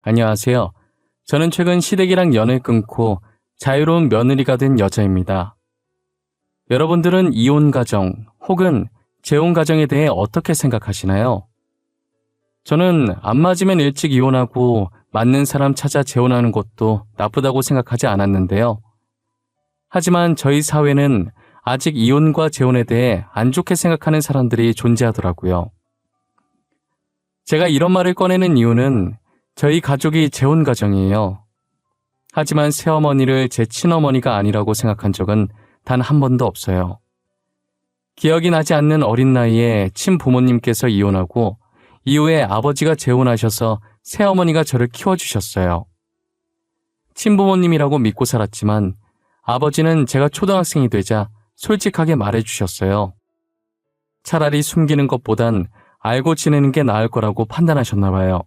안녕하세요. 저는 최근 시댁이랑 연을 끊고 자유로운 며느리가 된 여자입니다. 여러분들은 이혼 가정 혹은 재혼 가정에 대해 어떻게 생각하시나요? 저는 안 맞으면 일찍 이혼하고 맞는 사람 찾아 재혼하는 것도 나쁘다고 생각하지 않았는데요. 하지만 저희 사회는 아직 이혼과 재혼에 대해 안 좋게 생각하는 사람들이 존재하더라고요. 제가 이런 말을 꺼내는 이유는 저희 가족이 재혼 가정이에요. 하지만 새어머니를 제 친어머니가 아니라고 생각한 적은 단 한 번도 없어요. 기억이 나지 않는 어린 나이에 친부모님께서 이혼하고 이후에 아버지가 재혼하셔서 새어머니가 저를 키워주셨어요. 친부모님이라고 믿고 살았지만 아버지는 제가 초등학생이 되자 솔직하게 말해주셨어요. 차라리 숨기는 것보단 알고 지내는 게 나을 거라고 판단하셨나 봐요.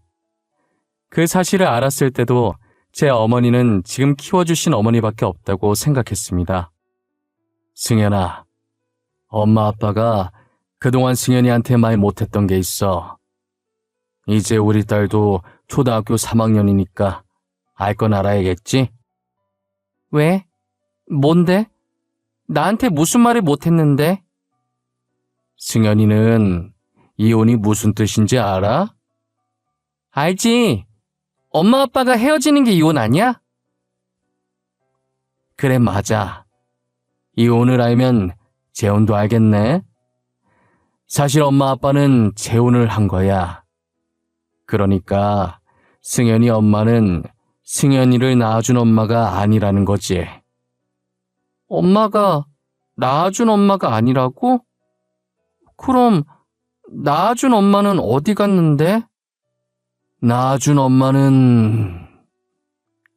그 사실을 알았을 때도 제 어머니는 지금 키워주신 어머니밖에 없다고 생각했습니다. 승연아, 엄마 아빠가 그동안 승연이한테 말 못했던 게 있어. 이제 우리 딸도 초등학교 3학년이니까 알 건 알아야겠지? 왜? 뭔데? 나한테 무슨 말을 못했는데? 승연이는 이혼이 무슨 뜻인지 알아? 알지. 엄마 아빠가 헤어지는 게 이혼 아니야? 그래, 맞아. 이혼을 알면 재혼도 알겠네. 사실 엄마 아빠는 재혼을 한 거야. 그러니까 승연이 엄마는 승연이를 낳아준 엄마가 아니라는 거지. 엄마가 낳아준 엄마가 아니라고? 그럼 낳아준 엄마는 어디 갔는데? 낳아준 엄마는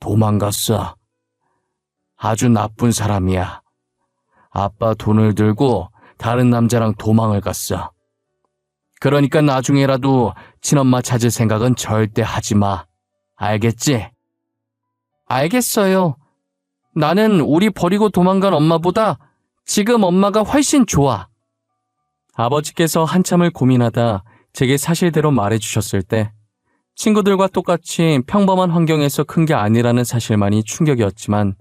도망갔어. 아주 나쁜 사람이야. 아빠 돈을 들고 다른 남자랑 도망을 갔어. 그러니까 나중에라도 친엄마 찾을 생각은 절대 하지 마. 알겠지? 알겠어요. 나는 우리 버리고 도망간 엄마보다 지금 엄마가 훨씬 좋아. 아버지께서 한참을 고민하다 제게 사실대로 말해주셨을 때 친구들과 똑같이 평범한 환경에서 큰 게 아니라는 사실만이 충격이었지만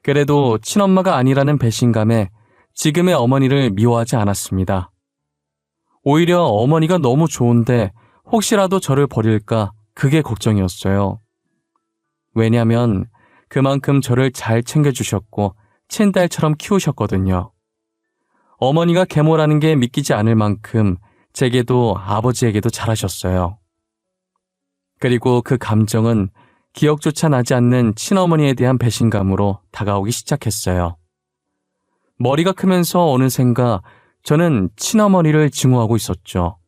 그래도 친엄마가 아니라는 배신감에 지금의 어머니를 미워하지 않았습니다. 오히려 어머니가 너무 좋은데 혹시라도 저를 버릴까 그게 걱정이었어요. 왜냐면 그만큼 저를 잘 챙겨주셨고 친딸처럼 키우셨거든요. 어머니가 계모라는 게 믿기지 않을 만큼 제게도 아버지에게도 잘하셨어요. 그리고 그 감정은 기억조차 나지 않는 친어머니에 대한 배신감으로 다가오기 시작했어요. 머리가 크면서 어느샌가 저는 친어머니를 증오하고 있었죠.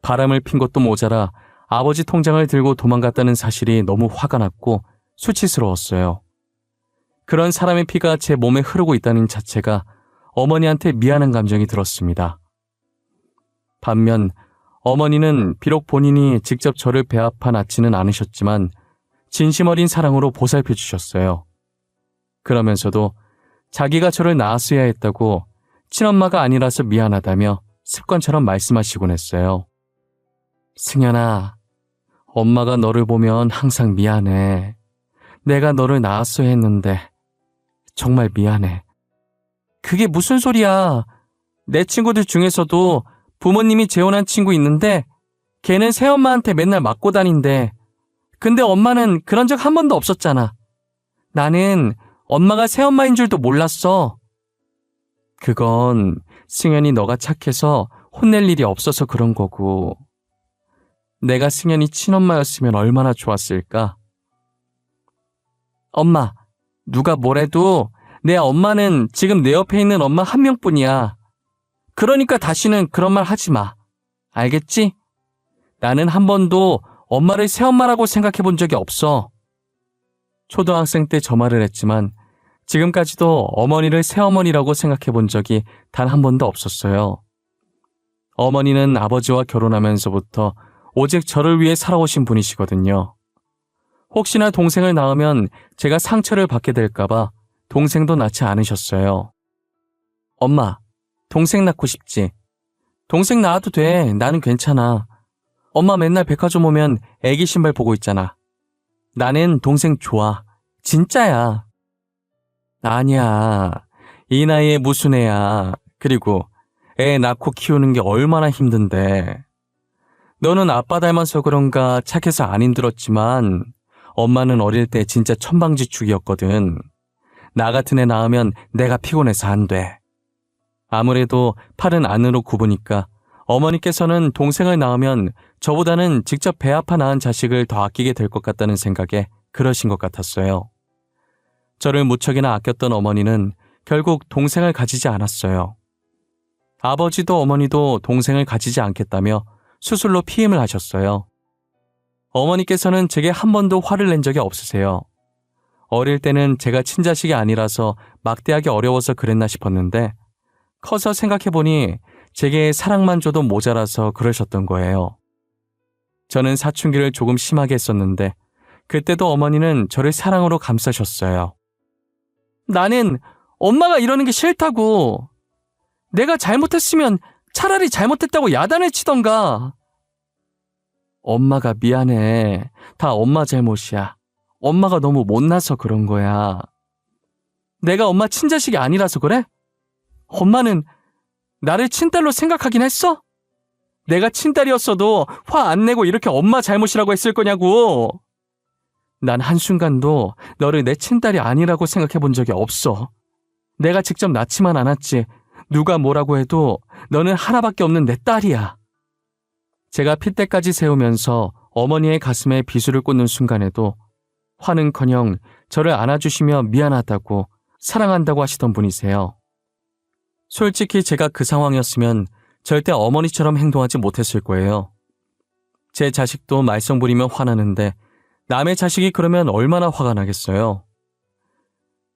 바람을 핀 것도 모자라 아버지 통장을 들고 도망갔다는 사실이 너무 화가 났고 수치스러웠어요. 그런 사람의 피가 제 몸에 흐르고 있다는 자체가 어머니한테 미안한 감정이 들었습니다. 반면 어머니는 비록 본인이 직접 저를 배아파 낳지는 않으셨지만 진심 어린 사랑으로 보살펴 주셨어요. 그러면서도 자기가 저를 낳았어야 했다고 친엄마가 아니라서 미안하다며 습관처럼 말씀하시곤 했어요. 승연아, 엄마가 너를 보면 항상 미안해. 내가 너를 낳았어야 했는데 정말 미안해. 그게 무슨 소리야. 내 친구들 중에서도 부모님이 재혼한 친구 있는데 걔는 새엄마한테 맨날 맞고 다닌대. 근데 엄마는 그런 적 한 번도 없었잖아. 나는 엄마가 새엄마인 줄도 몰랐어. 그건 승연이 너가 착해서 혼낼 일이 없어서 그런 거고 내가 승연이 친엄마였으면 얼마나 좋았을까? 엄마, 누가 뭐래도 내 엄마는 지금 내 옆에 있는 엄마 한 명뿐이야. 그러니까 다시는 그런 말 하지 마. 알겠지? 나는 한 번도 엄마를 새엄마라고 생각해 본 적이 없어. 초등학생 때 저 말을 했지만 지금까지도 어머니를 새어머니라고 생각해 본 적이 단 한 번도 없었어요. 어머니는 아버지와 결혼하면서부터 오직 저를 위해 살아오신 분이시거든요. 혹시나 동생을 낳으면 제가 상처를 받게 될까봐 동생도 낳지 않으셨어요. 엄마, 동생 낳고 싶지? 동생 낳아도 돼. 나는 괜찮아. 엄마 맨날 백화점 오면 애기 신발 보고 있잖아. 나는 동생 좋아. 진짜야. 아니야. 이 나이에 무슨 애야. 그리고 애 낳고 키우는 게 얼마나 힘든데. 너는 아빠 닮아서 그런가 착해서 안 힘들었지만 엄마는 어릴 때 진짜 천방지축이었거든. 나 같은 애 낳으면 내가 피곤해서 안 돼. 아무래도 팔은 안으로 굽으니까 어머니께서는 동생을 낳으면 저보다는 직접 배 아파 낳은 자식을 더 아끼게 될 것 같다는 생각에 그러신 것 같았어요. 저를 무척이나 아꼈던 어머니는 결국 동생을 가지지 않았어요. 아버지도 어머니도 동생을 가지지 않겠다며 수술로 피임을 하셨어요. 어머니께서는 제게 한 번도 화를 낸 적이 없으세요. 어릴 때는 제가 친자식이 아니라서 막대하기 어려워서 그랬나 싶었는데 커서 생각해보니 제게 사랑만 줘도 모자라서 그러셨던 거예요. 저는 사춘기를 조금 심하게 했었는데 그때도 어머니는 저를 사랑으로 감싸셨어요. 나는 엄마가 이러는 게 싫다고. 내가 잘못했으면 차라리 잘못했다고 야단을 치던가. 엄마가 미안해. 다 엄마 잘못이야. 엄마가 너무 못나서 그런 거야. 내가 엄마 친자식이 아니라서 그래? 엄마는 나를 친딸로 생각하긴 했어? 내가 친딸이었어도 화 안 내고 이렇게 엄마 잘못이라고 했을 거냐고. 난 한순간도 너를 내 친딸이 아니라고 생각해 본 적이 없어. 내가 직접 낳지만 않았지. 누가 뭐라고 해도 너는 하나밖에 없는 내 딸이야. 제가 핏대까지 세우면서 어머니의 가슴에 비수를 꽂는 순간에도 화는커녕 저를 안아주시며 미안하다고 사랑한다고 하시던 분이세요. 솔직히 제가 그 상황이었으면 절대 어머니처럼 행동하지 못했을 거예요. 제 자식도 말썽 부리며 화나는데 남의 자식이 그러면 얼마나 화가 나겠어요.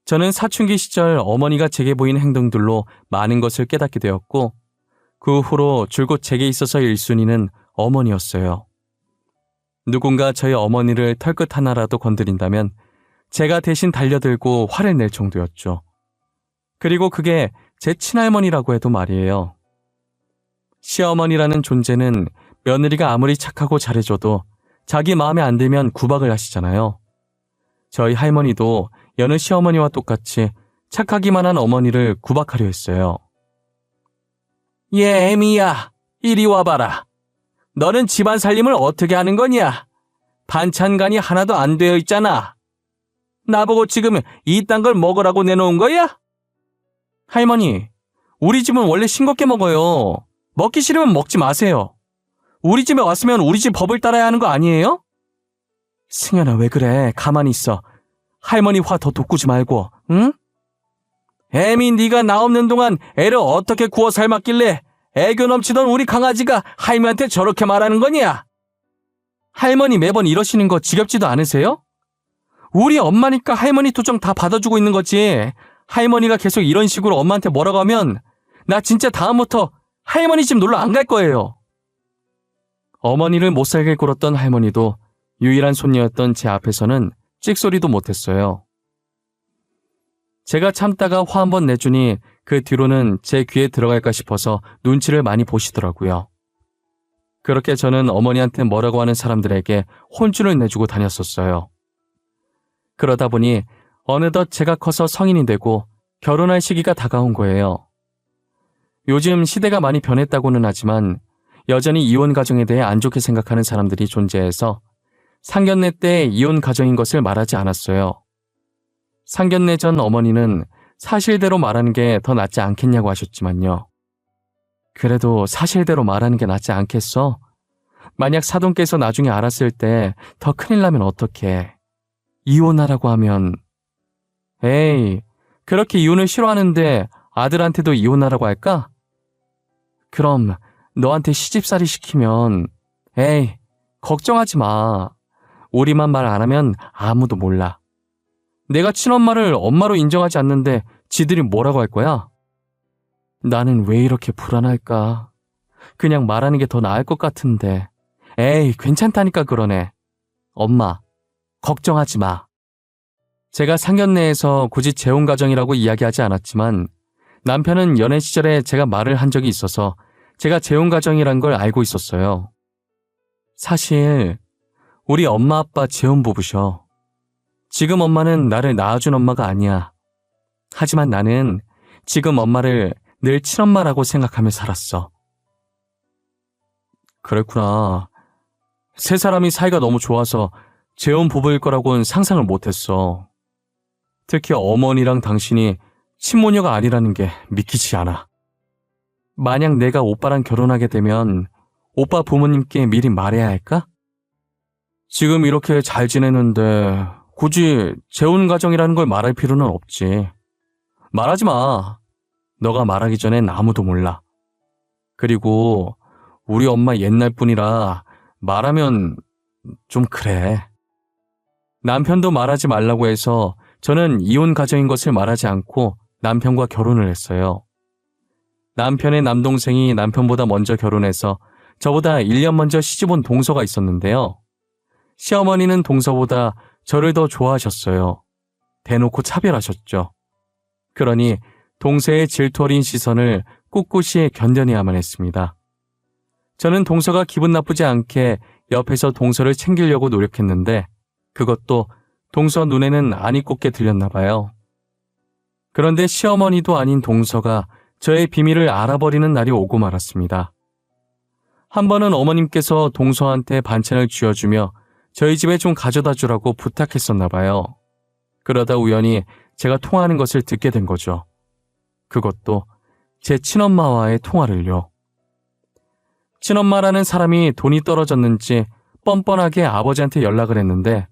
저는 사춘기 시절 어머니가 제게 보인 행동들로 많은 것을 깨닫게 되었고 그 후로 줄곧 제게 있어서 1순위는 어머니였어요. 누군가 저희 어머니를 털끝 하나라도 건드린다면 제가 대신 달려들고 화를 낼 정도였죠. 그리고 그게 제 친할머니라고 해도 말이에요. 시어머니라는 존재는 며느리가 아무리 착하고 잘해줘도 자기 마음에 안 들면 구박을 하시잖아요. 저희 할머니도 여느 시어머니와 똑같이 착하기만 한 어머니를 구박하려 했어요. 얘 애미야, 이리 와봐라. 너는 집안 살림을 어떻게 하는 거냐? 반찬간이 하나도 안 되어 있잖아. 나보고 지금 이딴 걸 먹으라고 내놓은 거야? 할머니, 우리 집은 원래 싱겁게 먹어요. 먹기 싫으면 먹지 마세요. 우리 집에 왔으면 우리 집 법을 따라야 하는 거 아니에요? 승현아, 왜 그래? 가만히 있어. 할머니 화 더 돋구지 말고, 응? 애미 네가 나 없는 동안 애를 어떻게 구워 삶았길래 애교 넘치던 우리 강아지가 할머니한테 저렇게 말하는 거냐? 할머니 매번 이러시는 거 지겹지도 않으세요? 우리 엄마니까 할머니 투정 다 받아주고 있는 거지. 할머니가 계속 이런 식으로 엄마한테 뭐라고 하면 나 진짜 다음부터 할머니 집 놀러 안 갈 거예요. 어머니를 못살게 굴었던 할머니도 유일한 손녀였던 제 앞에서는 찍소리도 못했어요. 제가 참다가 화 한 번 내주니 그 뒤로는 제 귀에 들어갈까 싶어서 눈치를 많이 보시더라고요. 그렇게 저는 어머니한테 뭐라고 하는 사람들에게 혼쭐을 내주고 다녔었어요. 그러다 보니 어느덧 제가 커서 성인이 되고 결혼할 시기가 다가온 거예요. 요즘 시대가 많이 변했다고는 하지만 여전히 이혼 가정에 대해 안 좋게 생각하는 사람들이 존재해서 상견례 때 이혼 가정인 것을 말하지 않았어요. 상견례 전 어머니는 사실대로 말하는 게 더 낫지 않겠냐고 하셨지만요. 그래도 사실대로 말하는 게 낫지 않겠어? 만약 사돈께서 나중에 알았을 때 더 큰일 나면 어떡해. 이혼하라고 하면 에이, 그렇게 이혼을 싫어하는데 아들한테도 이혼하라고 할까? 그럼 너한테 시집살이 시키면 에이, 걱정하지 마. 우리만 말 안 하면 아무도 몰라. 내가 친엄마를 엄마로 인정하지 않는데 지들이 뭐라고 할 거야? 나는 왜 이렇게 불안할까? 그냥 말하는 게 더 나을 것 같은데. 에이, 괜찮다니까 그러네. 엄마, 걱정하지 마. 제가 상견례에서 굳이 재혼 가정이라고 이야기하지 않았지만 남편은 연애 시절에 제가 말을 한 적이 있어서 제가 재혼 가정이란 걸 알고 있었어요. 사실 우리 엄마 아빠 재혼 부부셔. 지금 엄마는 나를 낳아준 엄마가 아니야. 하지만 나는 지금 엄마를 늘 친엄마라고 생각하며 살았어. 그랬구나. 세 사람이 사이가 너무 좋아서 재혼 부부일 거라고는 상상을 못했어. 특히 어머니랑 당신이 친모녀가 아니라는 게 믿기지 않아. 만약 내가 오빠랑 결혼하게 되면 오빠 부모님께 미리 말해야 할까? 지금 이렇게 잘 지내는데 굳이 재혼 가정이라는 걸 말할 필요는 없지. 말하지 마. 너가 말하기 전엔 아무도 몰라. 그리고 우리 엄마 옛날 분이라 말하면 좀 그래. 남편도 말하지 말라고 해서 저는 이혼 가정인 것을 말하지 않고 남편과 결혼을 했어요. 남편의 남동생이 남편보다 먼저 결혼해서 저보다 1년 먼저 시집 온 동서가 있었는데요. 시어머니는 동서보다 저를 더 좋아하셨어요. 대놓고 차별하셨죠. 그러니 동서의 질투 어린 시선을 꿋꿋이 견뎌내야만 했습니다. 저는 동서가 기분 나쁘지 않게 옆에서 동서를 챙기려고 노력했는데 그것도 동서 눈에는 안이 꼽게 들렸나 봐요. 그런데 시어머니도 아닌 동서가 저의 비밀을 알아버리는 날이 오고 말았습니다. 한 번은 어머님께서 동서한테 반찬을 쥐어주며 저희 집에 좀 가져다 주라고 부탁했었나 봐요. 그러다 우연히 제가 통화하는 것을 듣게 된 거죠. 그것도 제 친엄마와의 통화를요. 친엄마라는 사람이 돈이 떨어졌는지 뻔뻔하게 아버지한테 연락을 했는데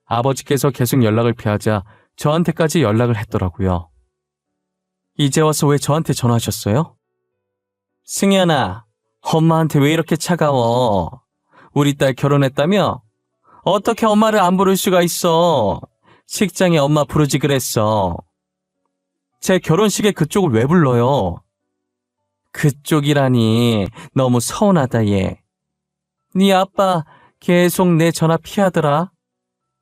아버지께서 계속 연락을 피하자 저한테까지 연락을 했더라고요. 이제 와서 왜 저한테 전화하셨어요? 승현아, 엄마한테 왜 이렇게 차가워? 우리 딸 결혼했다며? 어떻게 엄마를 안 부를 수가 있어? 식장에 엄마 부르지 그랬어. 제 결혼식에 그쪽을 왜 불러요? 그쪽이라니 너무 서운하다 얘. 네 아빠 계속 내 전화 피하더라.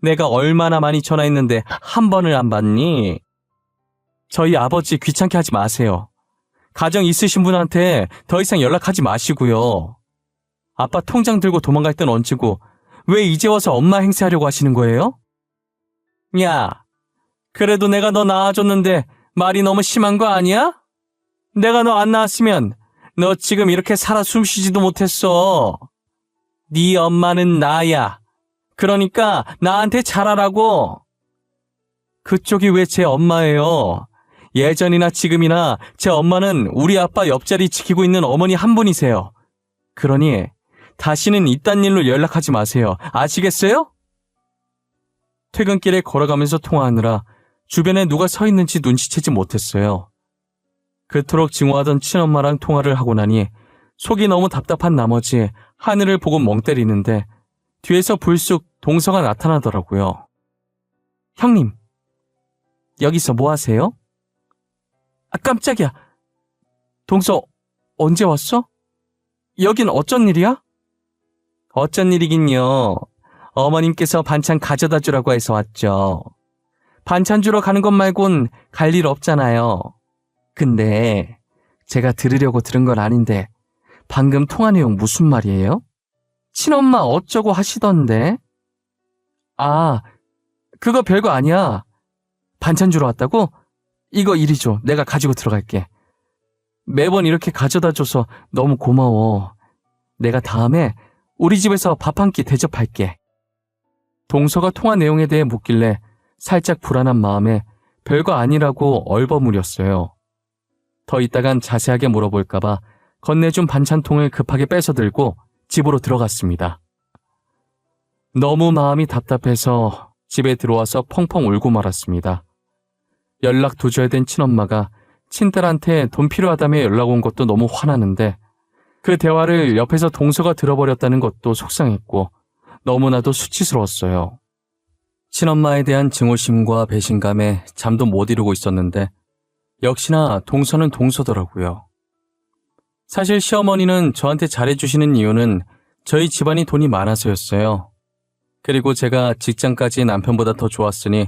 내가 얼마나 많이 전화했는데 한 번을 안 받니? 저희 아버지 귀찮게 하지 마세요. 가정 있으신 분한테 더 이상 연락하지 마시고요. 아빠 통장 들고 도망갈 땐 얹히고 왜 이제 와서 엄마 행세하려고 하시는 거예요? 야, 그래도 내가 너 낳아줬는데 말이 너무 심한 거 아니야? 내가 너 안 낳았으면 너 지금 이렇게 살아 숨쉬지도 못했어. 네 엄마는 나야. 그러니까 나한테 잘하라고. 그쪽이 왜 제 엄마예요? 예전이나 지금이나 제 엄마는 우리 아빠 옆자리 지키고 있는 어머니 한 분이세요. 그러니 다시는 이딴 일로 연락하지 마세요. 아시겠어요? 퇴근길에 걸어가면서 통화하느라 주변에 누가 서 있는지 눈치채지 못했어요. 그토록 증오하던 친엄마랑 통화를 하고 나니 속이 너무 답답한 나머지 하늘을 보고 멍 때리는데 뒤에서 불쑥 동서가 나타나더라고요. 형님, 여기서 뭐 하세요? 아, 깜짝이야. 동서, 언제 왔어? 여긴 어쩐 일이야? 어쩐 일이긴요. 어머님께서 반찬 가져다 주라고 해서 왔죠. 반찬 주러 가는 것 말곤 갈 일 없잖아요. 근데 제가 들으려고 들은 건 아닌데 방금 통화 내용 무슨 말이에요? 친엄마 어쩌고 하시던데? 아, 그거 별거 아니야. 반찬 주러 왔다고? 이거 이리 줘. 내가 가지고 들어갈게. 매번 이렇게 가져다 줘서 너무 고마워. 내가 다음에 우리 집에서 밥 한 끼 대접할게. 동서가 통화 내용에 대해 묻길래 살짝 불안한 마음에 별거 아니라고 얼버무렸어요. 더 있다간 자세하게 물어볼까봐 건네준 반찬통을 급하게 뺏어 들고 집으로 들어갔습니다. 너무 마음이 답답해서 집에 들어와서 펑펑 울고 말았습니다. 연락 도줘야 된 친엄마가 친딸한테 돈 필요하다며 연락 온 것도 너무 화나는데 그 대화를 옆에서 동서가 들어버렸다는 것도 속상했고 너무나도 수치스러웠어요. 친엄마에 대한 증오심과 배신감에 잠도 못 이루고 있었는데 역시나 동서는 동서더라고요. 사실 시어머니는 저한테 잘해주시는 이유는 저희 집안이 돈이 많아서였어요. 그리고 제가 직장까지 남편보다 더 좋았으니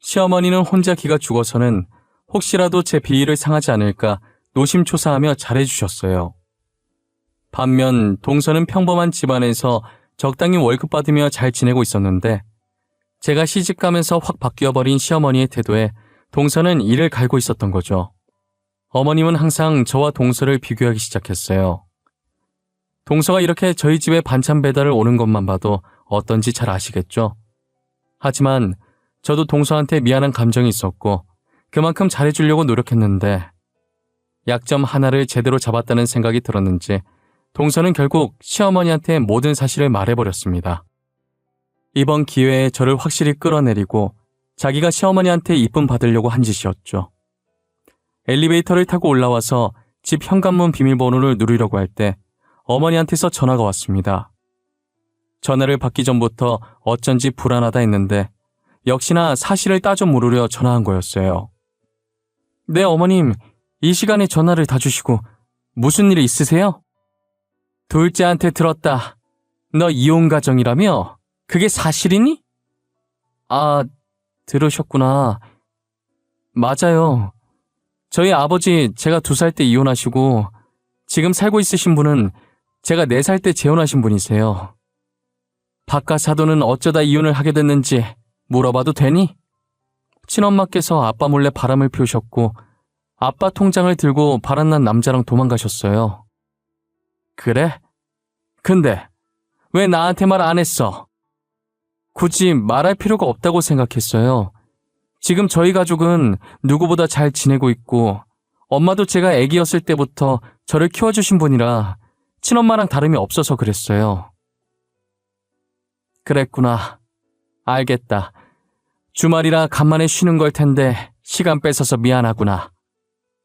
시어머니는 혼자 기가 죽어서는 혹시라도 제 비위를 상하지 않을까 노심초사하며 잘해주셨어요. 반면 동서는 평범한 집안에서 적당히 월급 받으며 잘 지내고 있었는데 제가 시집가면서 확 바뀌어버린 시어머니의 태도에 동서는 이를 갈고 있었던 거죠. 어머님은 항상 저와 동서를 비교하기 시작했어요. 동서가 이렇게 저희 집에 반찬 배달을 오는 것만 봐도 어떤지 잘 아시겠죠? 하지만 저도 동서한테 미안한 감정이 있었고 그만큼 잘해주려고 노력했는데 약점 하나를 제대로 잡았다는 생각이 들었는지 동서는 결국 시어머니한테 모든 사실을 말해버렸습니다. 이번 기회에 저를 확실히 끌어내리고 자기가 시어머니한테 이쁨 받으려고 한 짓이었죠. 엘리베이터를 타고 올라와서 집 현관문 비밀번호를 누르려고 할 때 어머니한테서 전화가 왔습니다. 전화를 받기 전부터 어쩐지 불안하다 했는데 역시나 사실을 따져 물으려 전화한 거였어요. 네, 어머님. 이 시간에 전화를 다 주시고 무슨 일이 있으세요? 둘째한테 들었다. 너 이혼 가정이라며? 그게 사실이니? 아, 들으셨구나. 맞아요. 저희 아버지 제가 2살 때 이혼하시고 지금 살고 있으신 분은 제가 4살 때 재혼하신 분이세요. 바깥 사돈은 어쩌다 이혼을 하게 됐는지 물어봐도 되니? 친엄마께서 아빠 몰래 바람을 피우셨고 아빠 통장을 들고 바람난 남자랑 도망가셨어요. 그래? 근데 왜 나한테 말 안 했어? 굳이 말할 필요가 없다고 생각했어요. 지금 저희 가족은 누구보다 잘 지내고 있고 엄마도 제가 애기였을 때부터 저를 키워주신 분이라 친엄마랑 다름이 없어서 그랬어요. 그랬구나. 알겠다. 주말이라 간만에 쉬는 걸 텐데 시간 뺏어서 미안하구나.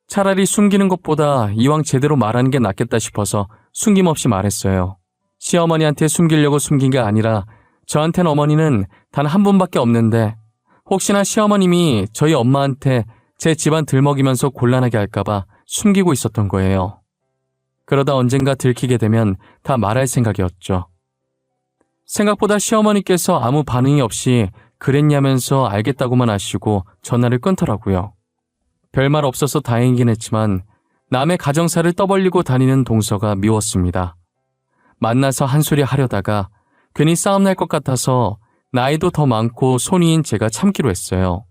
차라리 숨기는 것보다 이왕 제대로 말하는 게 낫겠다 싶어서 숨김없이 말했어요. 시어머니한테 숨기려고 숨긴 게 아니라 저한텐 어머니는 단 한 분밖에 없는데 혹시나 시어머님이 저희 엄마한테 제 집안 들먹이면서 곤란하게 할까봐 숨기고 있었던 거예요. 그러다 언젠가 들키게 되면 다 말할 생각이었죠. 생각보다 시어머니께서 아무 반응이 없이 그랬냐면서 알겠다고만 하시고 전화를 끊더라고요. 별말 없어서 다행이긴 했지만 남의 가정사를 떠벌리고 다니는 동서가 미웠습니다. 만나서 한 소리 하려다가 괜히 싸움 날 것 같아서 나이도 더 많고 손위인 제가 참기로 했어요.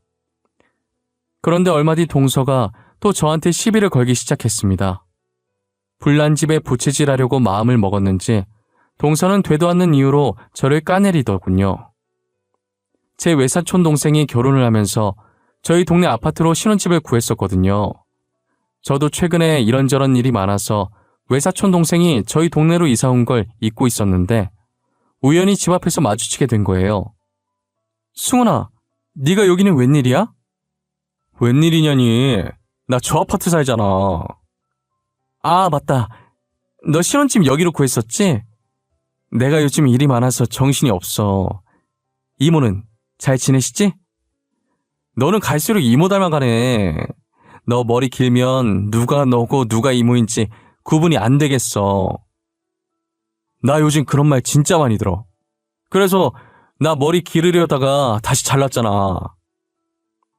그런데 얼마 뒤 동서가 또 저한테 시비를 걸기 시작했습니다. 불난 집에 부채질하려고 마음을 먹었는지 동서는 되도 않는 이유로 저를 까내리더군요. 제 외사촌 동생이 결혼을 하면서 저희 동네 아파트로 신혼집을 구했었거든요. 저도 최근에 이런저런 일이 많아서 외사촌 동생이 저희 동네로 이사 온 걸 잊고 있었는데 우연히 집 앞에서 마주치게 된 거예요. 승훈아, 네가 여기는 웬일이야? 웬일이냐니? 나 저 아파트 살잖아. 아, 맞다. 너 신혼집 여기로 구했었지? 내가 요즘 일이 많아서 정신이 없어. 이모는 잘 지내시지? 너는 갈수록 이모 닮아가네. 너 머리 길면 누가 너고 누가 이모인지 구분이 안 되겠어. 나 요즘 그런 말 진짜 많이 들어. 그래서 나 머리 기르려다가 다시 잘랐잖아.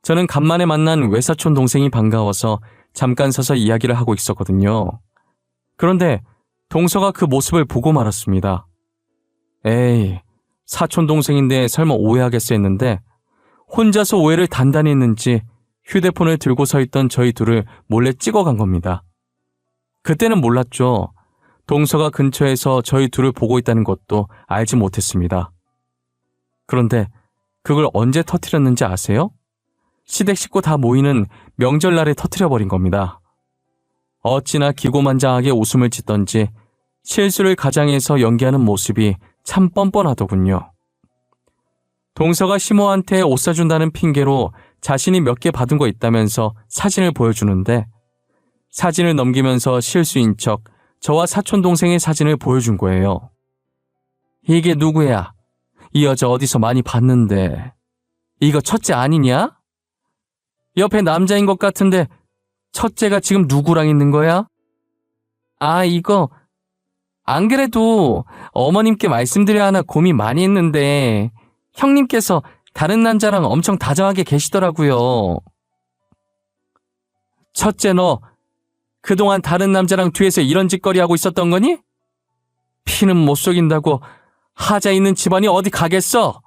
저는 간만에 만난 외사촌 동생이 반가워서 잠깐 서서 이야기를 하고 있었거든요. 그런데 동서가 그 모습을 보고 말았습니다. 에이, 사촌 동생인데 설마 오해하겠어 했는데 혼자서 오해를 단단히 했는지 휴대폰을 들고 서 있던 저희 둘을 몰래 찍어간 겁니다. 그때는 몰랐죠. 동서가 근처에서 저희 둘을 보고 있다는 것도 알지 못했습니다. 그런데 그걸 언제 터뜨렸는지 아세요? 시댁 식구 다 모이는 명절날에 터뜨려버린 겁니다. 어찌나 기고만장하게 웃음을 짓던지 실수를 가장해서 연기하는 모습이 참 뻔뻔하더군요. 동서가 시모한테 옷 사준다는 핑계로 자신이 몇 개 받은 거 있다면서 사진을 보여주는데 사진을 넘기면서 실수인 척 저와 사촌 동생의 사진을 보여준 거예요. 이게 누구야? 이 여자 어디서 많이 봤는데. 이거 첫째 아니냐? 옆에 남자인 것 같은데 첫째가 지금 누구랑 있는 거야? 아, 이거 안 그래도 어머님께 말씀드려야 하나 고민 많이 했는데 형님께서 다른 남자랑 엄청 다정하게 계시더라고요. 첫째, 너 그동안 다른 남자랑 뒤에서 이런 짓거리 하고 있었던 거니? 피는 못 속인다고 하자 있는 집안이 어디 가겠어?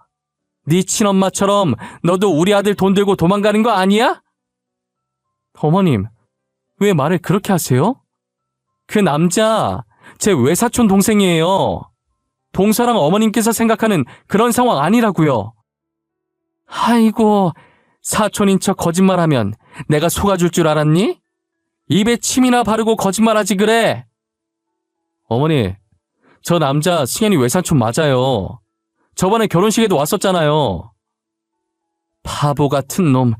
네 친엄마처럼 너도 우리 아들 돈 들고 도망가는 거 아니야? 어머님, 왜 말을 그렇게 하세요? 그 남자 제 외사촌 동생이에요. 동서랑 어머님께서 생각하는 그런 상황 아니라고요. 아이고, 사촌인 척 거짓말하면 내가 속아줄 줄 알았니? 입에 침이나 바르고 거짓말하지 그래. 어머니, 저 남자 승현이 외사촌 맞아요. 저번에 결혼식에도 왔었잖아요. 바보 같은 놈.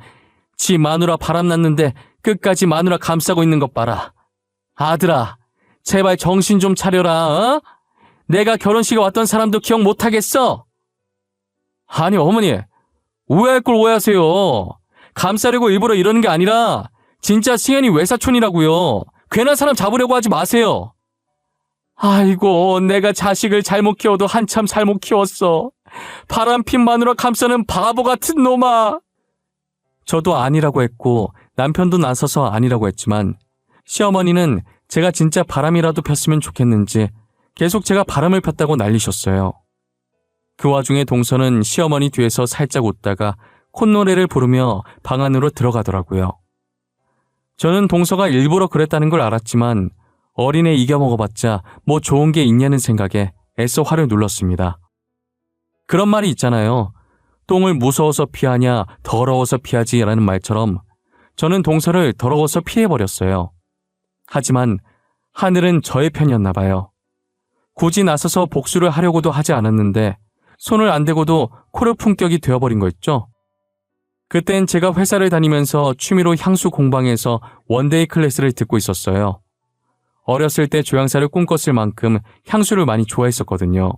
지 마누라 바람났는데 끝까지 마누라 감싸고 있는 것 봐라. 아들아, 제발 정신 좀 차려라. 어? 내가 결혼식에 왔던 사람도 기억 못하겠어? 아니 어머니, 오해할 걸 오해하세요. 감싸려고 일부러 이러는 게 아니라 진짜 승현이 외사촌이라고요. 괜한 사람 잡으려고 하지 마세요. 아이고, 내가 자식을 잘못 키워도 한참 잘못 키웠어. 바람핀 마누라 감싸는 바보 같은 놈아. 저도 아니라고 했고 남편도 나서서 아니라고 했지만 시어머니는 제가 진짜 바람이라도 폈으면 좋겠는지 계속 제가 바람을 폈다고 난리셨어요. 그 와중에 동서는 시어머니 뒤에서 살짝 웃다가 콧노래를 부르며 방 안으로 들어가더라고요. 저는 동서가 일부러 그랬다는 걸 알았지만 어린애 이겨먹어봤자 뭐 좋은 게 있냐는 생각에 애써 화를 눌렀습니다. 그런 말이 있잖아요. 똥을 무서워서 피하냐 더러워서 피하지라는 말처럼 저는 동서를 더러워서 피해버렸어요. 하지만 하늘은 저의 편이었나 봐요. 굳이 나서서 복수를 하려고도 하지 않았는데 손을 안 대고도 코르 품격이 되어버린 거 있죠. 그땐 제가 회사를 다니면서 취미로 향수 공방에서 원데이 클래스를 듣고 있었어요. 어렸을 때 조향사를 꿈꿨을 만큼 향수를 많이 좋아했었거든요.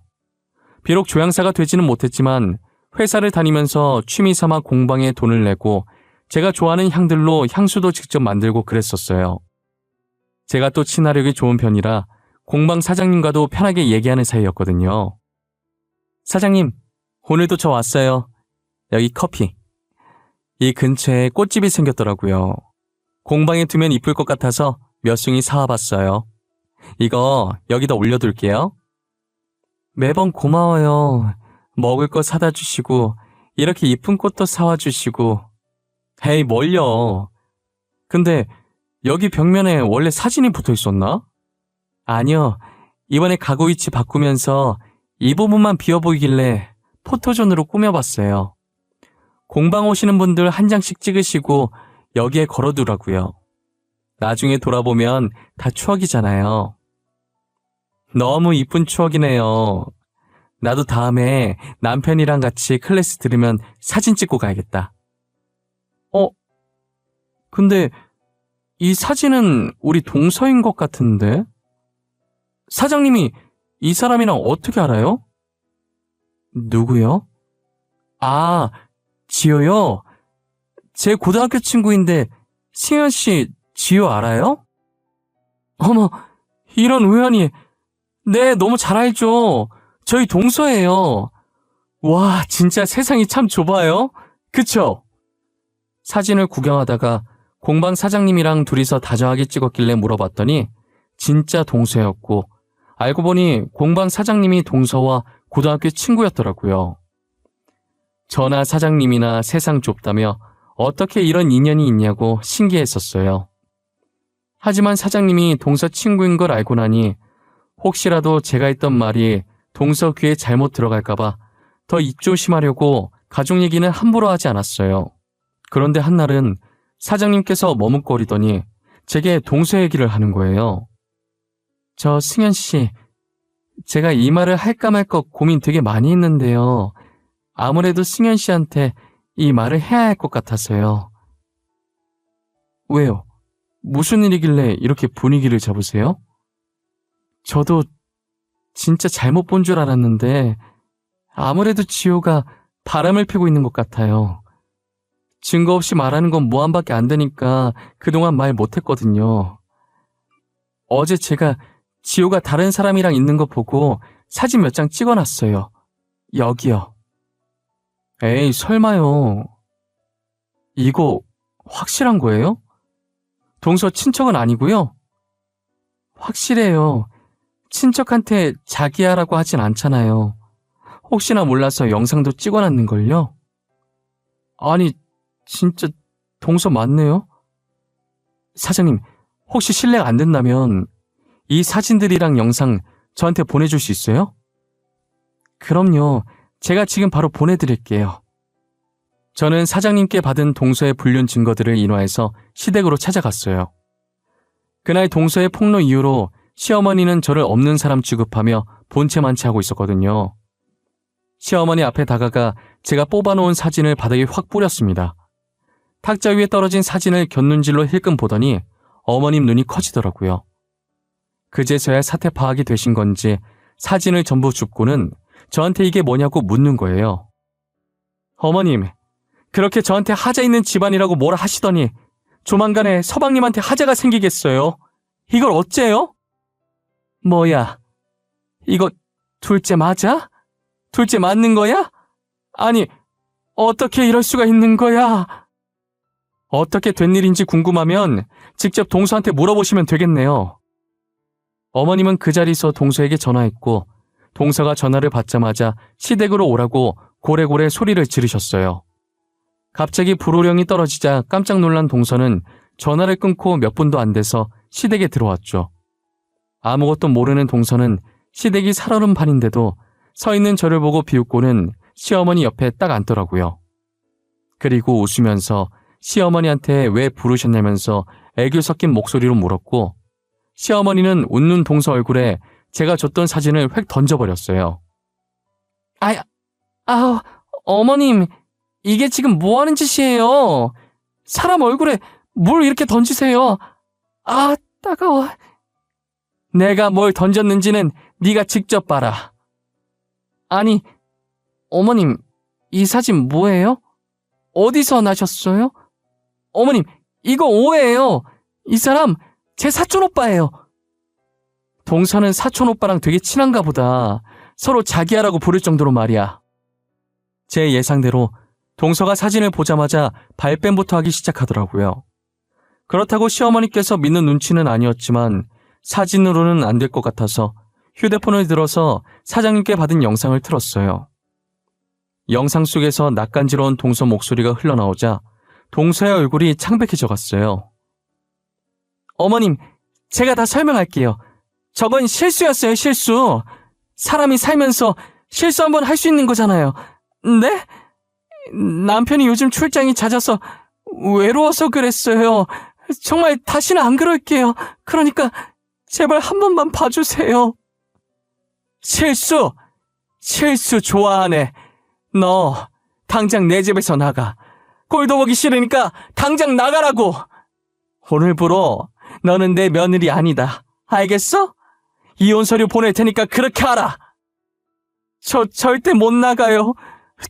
비록 조향사가 되지는 못했지만 회사를 다니면서 취미 삼아 공방에 돈을 내고 제가 좋아하는 향들로 향수도 직접 만들고 그랬었어요. 제가 또 친화력이 좋은 편이라 공방 사장님과도 편하게 얘기하는 사이였거든요. 사장님, 오늘도 저 왔어요. 여기 커피. 이 근처에 꽃집이 생겼더라고요. 공방에 두면 이쁠 것 같아서 몇 숭이 사와봤어요. 이거 여기다 올려둘게요. 매번 고마워요. 먹을 거 사다 주시고 이렇게 이쁜 꽃도 사와 주시고. 에이, 뭘요. 근데 여기 벽면에 원래 사진이 붙어 있었나? 아니요. 이번에 가구 위치 바꾸면서 이 부분만 비어 보이길래 포토존으로 꾸며봤어요. 공방 오시는 분들 한 장씩 찍으시고 여기에 걸어두라고요. 나중에 돌아보면 다 추억이잖아요. 너무 이쁜 추억이네요. 나도 다음에 남편이랑 같이 클래스 들으면 사진 찍고 가야겠다. 근데 이 사진은 우리 동서인 것 같은데? 사장님이 이 사람이랑 어떻게 알아요? 누구요? 아, 지효요? 제 고등학교 친구인데 승현 씨 지효 알아요? 어머, 이런 우연이. 네, 너무 잘 알죠. 저희 동서예요. 와, 진짜 세상이 참 좁아요. 그쵸? 사진을 구경하다가 공방 사장님이랑 둘이서 다정하게 찍었길래 물어봤더니 진짜 동서였고 알고 보니 공방 사장님이 동서와 고등학교 친구였더라고요. 저나 사장님이나 세상 좁다며 어떻게 이런 인연이 있냐고 신기했었어요. 하지만 사장님이 동서 친구인 걸 알고 나니 혹시라도 제가 했던 말이 동서 귀에 잘못 들어갈까봐 더 입조심하려고 가족 얘기는 함부로 하지 않았어요. 그런데 한날은 사장님께서 머뭇거리더니 제게 동서 얘기를 하는 거예요. 저 승현 씨, 제가 이 말을 할까 말까 고민 되게 많이 했는데요. 아무래도 승현 씨한테 이 말을 해야 할 것 같아서요. 왜요? 무슨 일이길래 이렇게 분위기를 잡으세요? 저도 진짜 잘못 본 줄 알았는데 아무래도 지효가 바람을 피고 있는 것 같아요. 증거 없이 말하는 건 무한밖에 안 되니까 그동안 말 못했거든요. 어제 제가 지효가 다른 사람이랑 있는 거 보고 사진 몇 장 찍어놨어요. 여기요. 에이, 설마요. 이거 확실한 거예요? 동서 친척은 아니고요? 확실해요. 친척한테 자기야라고 하진 않잖아요. 혹시나 몰라서 영상도 찍어놨는걸요? 아니, 진짜 동서 맞네요? 사장님, 혹시 실례가 안 된다면 이 사진들이랑 영상 저한테 보내줄 수 있어요? 그럼요. 제가 지금 바로 보내드릴게요. 저는 사장님께 받은 동서의 불륜 증거들을 인화해서 시댁으로 찾아갔어요. 그날 동서의 폭로 이후로 시어머니는 저를 없는 사람 취급하며 본체만취하고 있었거든요. 시어머니 앞에 다가가 제가 뽑아놓은 사진을 바닥에 확 뿌렸습니다. 탁자 위에 떨어진 사진을 곁눈질로 힐끔 보더니 어머님 눈이 커지더라고요. 그제서야 사태 파악이 되신 건지 사진을 전부 줍고는 저한테 이게 뭐냐고 묻는 거예요. 어머님, 그렇게 저한테 하자 있는 집안이라고 뭐라 하시더니 조만간에 서방님한테 하자가 생기겠어요. 이걸 어째요? 뭐야, 이거 둘째 맞아? 둘째 맞는 거야? 아니, 어떻게 이럴 수가 있는 거야? 어떻게 된 일인지 궁금하면 직접 동서한테 물어보시면 되겠네요. 어머님은 그 자리에서 동서에게 전화했고 동서가 전화를 받자마자 시댁으로 오라고 고래고래 소리를 지르셨어요. 갑자기 불호령이 떨어지자 깜짝 놀란 동서는 전화를 끊고 몇 분도 안 돼서 시댁에 들어왔죠. 아무것도 모르는 동서는 시댁이 살얼음 판인데도 서 있는 저를 보고 비웃고는 시어머니 옆에 딱 앉더라고요. 그리고 웃으면서 시어머니한테 왜 부르셨냐면서 애교 섞인 목소리로 물었고 시어머니는 웃는 동서 얼굴에 제가 줬던 사진을 획 던져버렸어요. 어머님, 이게 지금 뭐 하는 짓이에요? 사람 얼굴에 뭘 이렇게 던지세요? 아, 따가워. 내가 뭘 던졌는지는 네가 직접 봐라. 아니, 어머님, 이 사진 뭐예요? 어디서 나셨어요? 어머님, 이거 오해예요. 이 사람 제 사촌 오빠예요. 동서는 사촌 오빠랑 되게 친한가 보다. 서로 자기야라고 부를 정도로 말이야. 제 예상대로 동서가 사진을 보자마자 발뺌부터 하기 시작하더라고요. 그렇다고 시어머니께서 믿는 눈치는 아니었지만 사진으로는 안 될 것 같아서 휴대폰을 들어서 사장님께 받은 영상을 틀었어요. 영상 속에서 낯간지러운 동서 목소리가 흘러나오자 동서의 얼굴이 창백해져 갔어요. 어머님, 제가 다 설명할게요. 저건 실수였어요, 실수. 사람이 살면서 실수 한번 할 수 있는 거잖아요. 네? 남편이 요즘 출장이 잦아서 외로워서 그랬어요. 정말 다시는 안 그럴게요. 그러니까 제발 한 번만 봐주세요. 실수 좋아하네. 너 당장 내 집에서 나가. 꼴도 보기 싫으니까 당장 나가라고. 오늘부로 너는 내 며느리 아니다. 알겠어? 이혼 서류 보낼 테니까 그렇게 하라. 저 절대 못 나가요.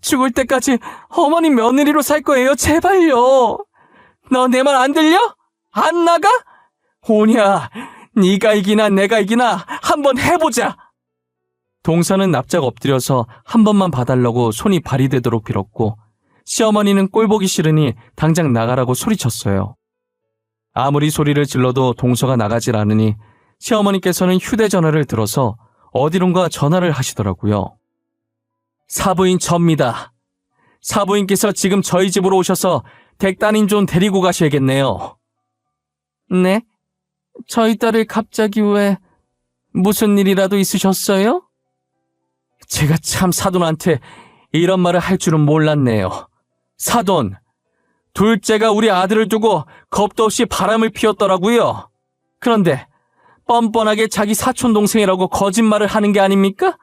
죽을 때까지 어머니 며느리로 살 거예요. 제발요. 너 내 말 안 들려? 안 나가? 오냐, 네가 이기나 내가 이기나 한번 해보자. 동서는 납작 엎드려서 한 번만 봐달라고 손이 발이 되도록 빌었고 시어머니는 꼴 보기 싫으니 당장 나가라고 소리쳤어요. 아무리 소리를 질러도 동서가 나가질 않으니 시어머니께서는 휴대전화를 들어서 어디론가 전화를 하시더라고요. 사부인 접니다. 사부인께서 지금 저희 집으로 오셔서 댁따님 좀 데리고 가셔야겠네요. 네? 저희 딸을 갑자기 왜... 무슨 일이라도 있으셨어요? 제가 참 사돈한테 이런 말을 할 줄은 몰랐네요. 사돈, 둘째가 우리 아들을 두고 겁도 없이 바람을 피웠더라고요. 그런데 뻔뻔하게 자기 사촌 동생이라고 거짓말을 하는 게 아닙니까?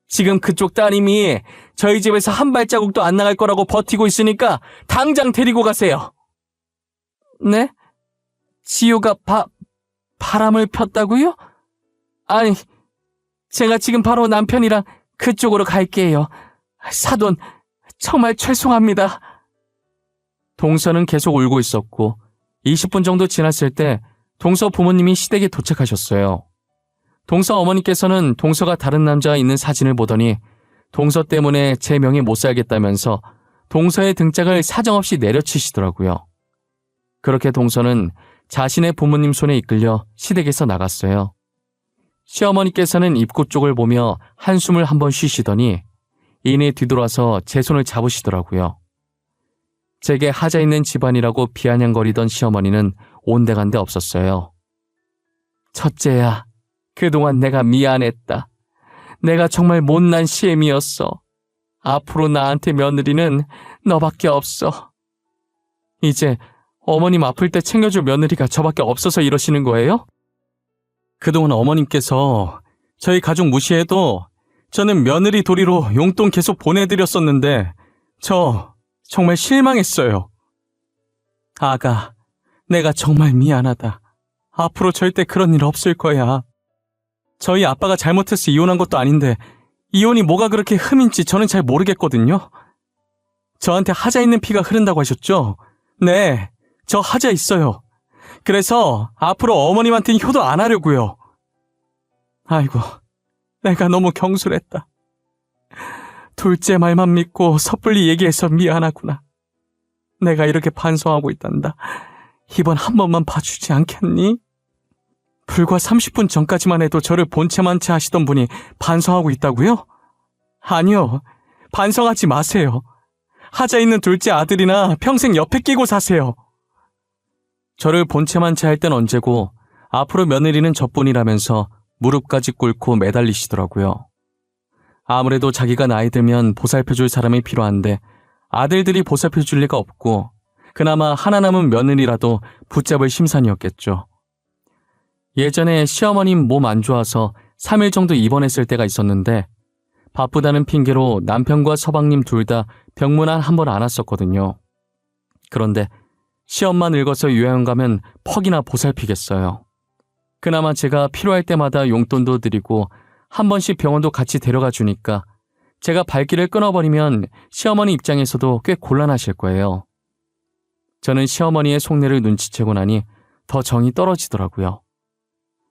지금 그쪽 따님이 저희 집에서 한 발자국도 안 나갈 거라고 버티고 있으니까 당장 데리고 가세요. 네? 지효가 바람을 폈다고요? 아니, 제가 지금 바로 남편이랑 그쪽으로 갈게요. 사돈, 정말 죄송합니다. 동서는 계속 울고 있었고 20분 정도 지났을 때 동서 부모님이 시댁에 도착하셨어요. 동서 어머니께서는 동서가 다른 남자와 있는 사진을 보더니 동서 때문에 제 명에 못 살겠다면서 동서의 등짝을 사정없이 내려치시더라고요. 그렇게 동서는 자신의 부모님 손에 이끌려 시댁에서 나갔어요. 시어머니께서는 입구 쪽을 보며 한숨을 한번 쉬시더니 이내 뒤돌아서 제 손을 잡으시더라고요. 제게 하자 있는 집안이라고 비아냥거리던 시어머니는 온데간데 없었어요. 첫째야, 그동안 내가 미안했다. 내가 정말 못난 시엠이었어. 앞으로 나한테 며느리는 너밖에 없어. 이제 어머님 아플 때 챙겨줄 며느리가 저밖에 없어서 이러시는 거예요? 그동안 어머님께서 저희 가족 무시해도 저는 며느리 도리로 용돈 계속 보내드렸었는데 저 정말 실망했어요. 아가, 내가 정말 미안하다. 앞으로 절대 그런 일 없을 거야. 저희 아빠가 잘못해서 이혼한 것도 아닌데 이혼이 뭐가 그렇게 흠인지 저는 잘 모르겠거든요. 저한테 하자 있는 피가 흐른다고 하셨죠? 네, 저 하자 있어요. 그래서 앞으로 어머님한테는 효도 안 하려고요. 아이고, 내가 너무 경솔했다. 둘째 말만 믿고 섣불리 얘기해서 미안하구나. 내가 이렇게 반성하고 있단다. 이번 한 번만 봐주지 않겠니? 불과 30분 전까지만 해도 저를 본체만체 하시던 분이 반성하고 있다고요? 아니요, 반성하지 마세요. 하자 있는 둘째 아들이나 평생 옆에 끼고 사세요. 저를 본체만체 할 땐 언제고 앞으로 며느리는 저뿐이라면서 무릎까지 꿇고 매달리시더라고요. 아무래도 자기가 나이 들면 보살펴줄 사람이 필요한데 아들들이 보살펴줄 리가 없고 그나마 하나 남은 며느리라도 붙잡을 심산이었겠죠. 예전에 시어머님 몸 안 좋아서 3일 정도 입원했을 때가 있었는데 바쁘다는 핑계로 남편과 서방님 둘 다 병문안 한 번 안 왔었거든요. 그런데 시엄마 늙어서 요양 가면 퍽이나 보살피겠어요. 그나마 제가 필요할 때마다 용돈도 드리고 한 번씩 병원도 같이 데려가 주니까 제가 발길을 끊어버리면 시어머니 입장에서도 꽤 곤란하실 거예요. 저는 시어머니의 속내를 눈치채고 나니 더 정이 떨어지더라고요.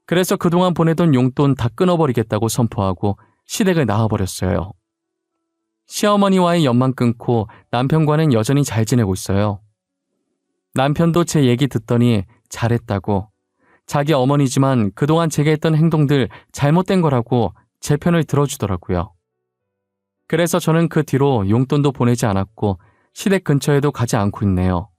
그래서 그동안 보내던 용돈 다 끊어버리겠다고 선포하고 시댁을 나와버렸어요. 시어머니와의 연만 끊고 남편과는 여전히 잘 지내고 있어요. 남편도 제 얘기 듣더니 잘했다고, 자기 어머니지만 그동안 제가 했던 행동들 잘못된 거라고 제 편을 들어주더라고요. 그래서 저는 그 뒤로 용돈도 보내지 않았고 시댁 근처에도 가지 않고 있네요.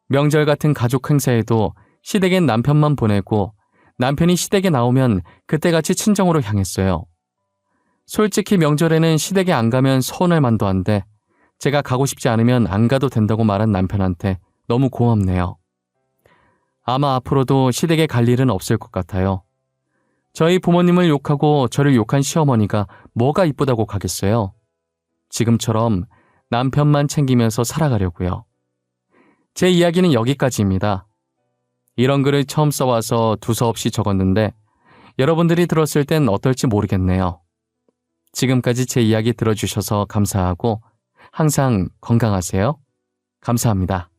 명절 같은 가족 행사에도 시댁엔 남편만 보내고 남편이 시댁에 나오면 그때같이 친정으로 향했어요. 솔직히 명절에는 시댁에 안 가면 서운할 만도 한데 제가 가고 싶지 않으면 안 가도 된다고 말한 남편한테 너무 고맙네요. 아마 앞으로도 시댁에 갈 일은 없을 것 같아요. 저희 부모님을 욕하고 저를 욕한 시어머니가 뭐가 이쁘다고 가겠어요? 지금처럼 남편만 챙기면서 살아가려고요. 제 이야기는 여기까지입니다. 이런 글을 처음 써와서 두서없이 적었는데 여러분들이 들었을 땐 어떨지 모르겠네요. 지금까지 제 이야기 들어주셔서 감사하고 항상 건강하세요. 감사합니다.